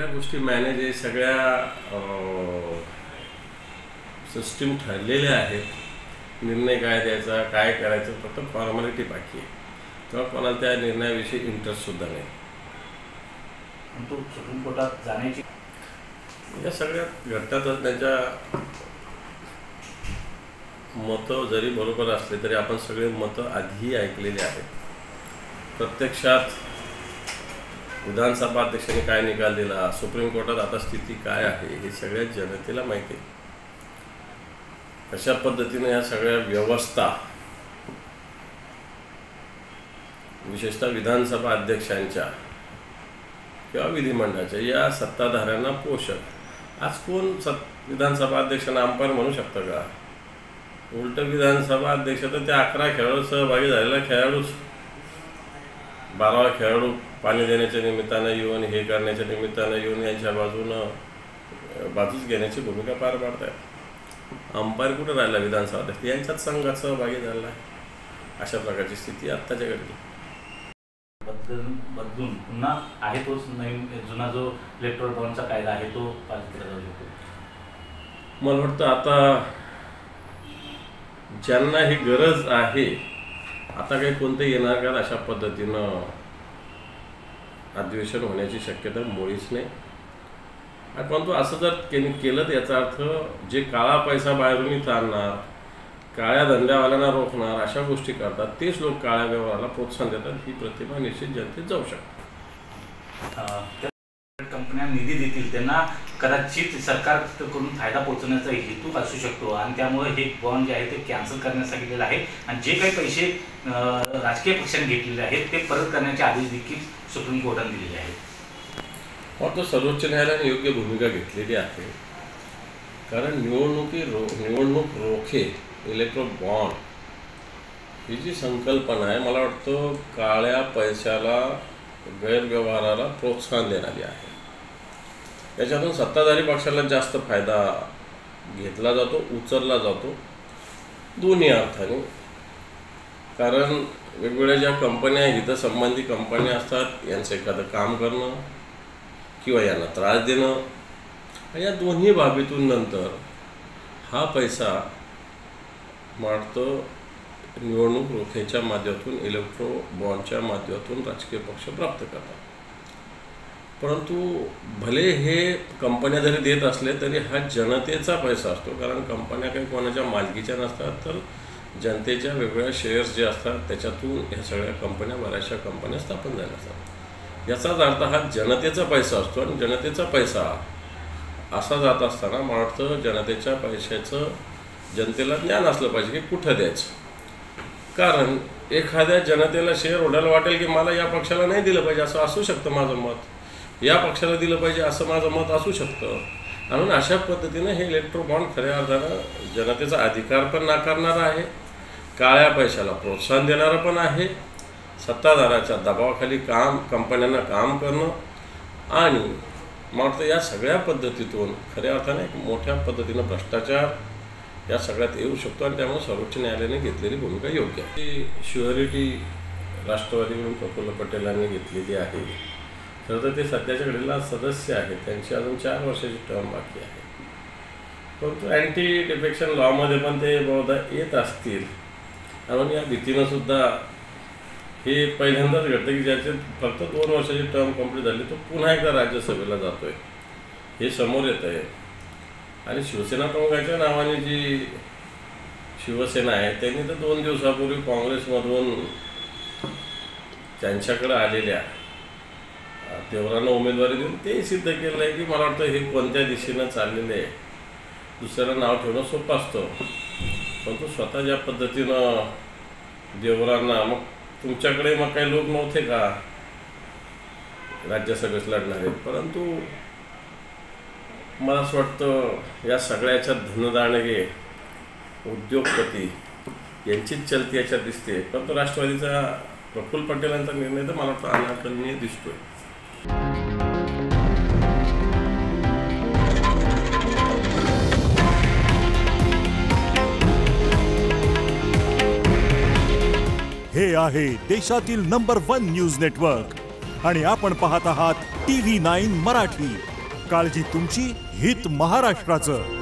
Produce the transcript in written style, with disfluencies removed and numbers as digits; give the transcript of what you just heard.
सगळ्या गोष्टी मॅनेज आहे, सगळ्या सिस्टीम ठरलेल्या आहेत. निर्णय काय द्यायचा, काय करायचं, फक्त फॉर्मॅलिटी बाकी आहे. तेव्हा कोणाला त्या निर्णयाविषयी इंटरेस्टसुद्धा नाही. तो सुप्रीम कोर्टात जाण्याची या सगळ्या घटनातच त्यांच्या मतं जरी बरोबर असले तरी आपण सगळे मतं आधीही ऐकलेली आहेत. प्रत्यक्षात विधानसभा अध्यक्षांनी काय निकाल दिला, सुप्रीम कोर्टात आता स्थिती काय आहे हे सगळ्या जनतेला माहिती आहे. कशा पद्धतीने या सगळ्या व्यवस्था विशेषतः विधानसभा अध्यक्षांच्या किंवा विधिमंडळाच्या या सत्ताधाऱ्यांना पोषक. आज कोण विधानसभा अध्यक्षांना अंपायर म्हणू शकतं का? उलट विधानसभा अध्यक्ष तर त्या 11 खेळाडू सहभागी झालेला खेळाडूच 12वा खेळाडू पाणी देण्याच्या निमित्तानं येऊन, हे करण्याच्या निमित्तानं येऊन यांच्या बाजूच घेण्याची भूमिका पार पाडत आहे. अंपायर कुठं राहिला विधानसभा अध्यक्ष? यांच्याच संघात सहभागी झाला आहे. अशा प्रकारची स्थिती आत्ताच्या घडली. बदलून पुन्हा आहे तोच नवीन जुना जो इलेक्ट्रोल बॉन्डचा कायदा आहे तो पास केला जाऊ शकतो. मला वाटतं आता ज्यांना ही गरज आहे, आता काही कोणतं येणार का अशा पद्धतीनं अधिवेशन होण्याची शक्यता मुळीच नाही. परंतु असं जर केलं तर याचा अर्थ जे काळा पैसा बाहेरून इथं आणणार, काळ्या धंद्यावाल्यांना रोखणार, अशा गोष्टी करतात, तेच लोक काळ्या व्यवहाराला प्रोत्साहन देतात. ही प्रतिभा निश्चित जनतेत जाऊ शकते. कंपन्या निधी देतील त्यांना कदाचित सरकारकडून फायदा पोहोचवण्याचा हेतू असू शकतो आणि त्यामुळे हे बॉन्ड जे आहे ते कॅन्सल करण्यासाठी गेलेलं आहे आणि जे काही पैसे राजकीय पक्षांनी घेतलेले आहेत ते परत करण्याचे आदेश देखील सुप्रीम कोर्टाने दिलेले आहेत. मात्र सर्वोच्च न्यायालयाने योग्य भूमिका घेतलेली आहे. कारण निवडणूक रोखे इलेक्ट्रो बॉन्ड ही जी संकल्पना आहे, मला वाटतं काळ्या पैशाला, गैरव्यवहाराला प्रोत्साहन देणारी आहे. याच्यातून सत्ताधारी पक्षाला जास्त फायदा घेतला जातो, उचलला जातो दोन्ही अर्थाने. कारण वेगवेगळ्या ज्या कंपन्या हितसंबंधी कंपन्या असतात, यांचं एखादं काम करणं किंवा यांना त्रास देणं, या दोन्ही बाबीतून नंतर हा पैसा मारतो निवडणूक रोख्याच्या माध्यमातून, इलेक्ट्रो बॉन्डच्या माध्यमातून राजकीय पक्ष प्राप्त करतात. परंतु भले हे कंपन्या जरी देत असले तरी हा जनतेचा पैसा असतो. कारण कंपन्या काही कोणाच्या मालकीच्या नसतात, तर जनतेच्या वेगवेगळ्या शेअर्स जे असतात त्याच्यातून ह्या सगळ्या कंपन्या, बऱ्याचशा कंपन्या स्थापन झाल्या असतात. याचाच अर्थ हा जनतेचा पैसा असतो आणि जनतेचा पैसा असा जात असताना मला वाटतं जनतेच्या पैशाचं जनतेला ज्ञान असलं पाहिजे की कुठं द्यायचं. कारण एखाद्या जनतेला शेअर होल्डरला वाटेल की मला या पक्षाला नाही दिलं पाहिजे असं असू शकतं माझं मत, या पक्षाला दिलं पाहिजे असं माझं मत असू शकतं. म्हणून अशा पद्धतीनं हे इलेक्ट्रो बॉन्ड खऱ्या अर्थानं जनतेचा अधिकार पण नाकारणारा आहे, काळ्या पैशाला प्रोत्साहन देणारं पण आहे, सत्ताधाराच्या दबावाखाली कंपन्यांना काम करणं आणि मला वाटतं या सगळ्या पद्धतीतून खऱ्या अर्थाने एक मोठ्या पद्धतीनं भ्रष्टाचार या सगळ्यात येऊ शकतो. आणि त्यामुळे सर्वोच्च न्यायालयाने घेतलेली भूमिका योग्य आहे. ती श्युअरिटी राष्ट्रवादीकडून प्रफुल्ल पटेलांनी घेतलेली आहे. खरं तर ते सध्याच्या घडीला सदस्य आहेत, त्यांची अजून 4 वर्षाची टर्म बाकी आहे. परंतु अँटी डिफेक्शन लॉमध्ये पण ते बहुधा येत असतील. म्हणून या भीतीनंसुद्धा हे पहिल्यांदाच घडतं की ज्याचे फक्त 2 वर्षाची टर्म कंप्लीट झाली तो पुन्हा एकदा राज्यसभेला जातो आहे, हे समोर येत आहे. आणि शिवसेना प्रमुखाच्या नावाने जी शिवसेना आहे त्यांनी तर 2 दिवसापूर्वी काँग्रेसमधून त्यांच्याकडे आलेल्या देवरांना उमेदवारी देऊन ते सिद्ध केलं आहे की मला वाटतं हे कोणत्या दिशेनं चाललेलं आहे. दुसऱ्याला नाव ठेवणं सोपं असतं, परंतु स्वतः ज्या पद्धतीनं देवरांना, मग तुमच्याकडे मग काही लोक नव्हते का राज्यसभेत लढणारे? परंतु मला असं वाटतं या सगळ्याच्या धनदानगे उद्योगपती यांचीच चलती याच्यात दिसते. परंतु राष्ट्रवादीचा प्रफुल्ल पटेलांचा निर्णय तर मला वाटतं अनाकलनीय दिसतोय. हे आहे देशातील नंबर 1 न्यूज नेटवर्क आणि आपण पाहत आहात TV9 मराठी. काळजी तुमची, हित महाराष्ट्राचं.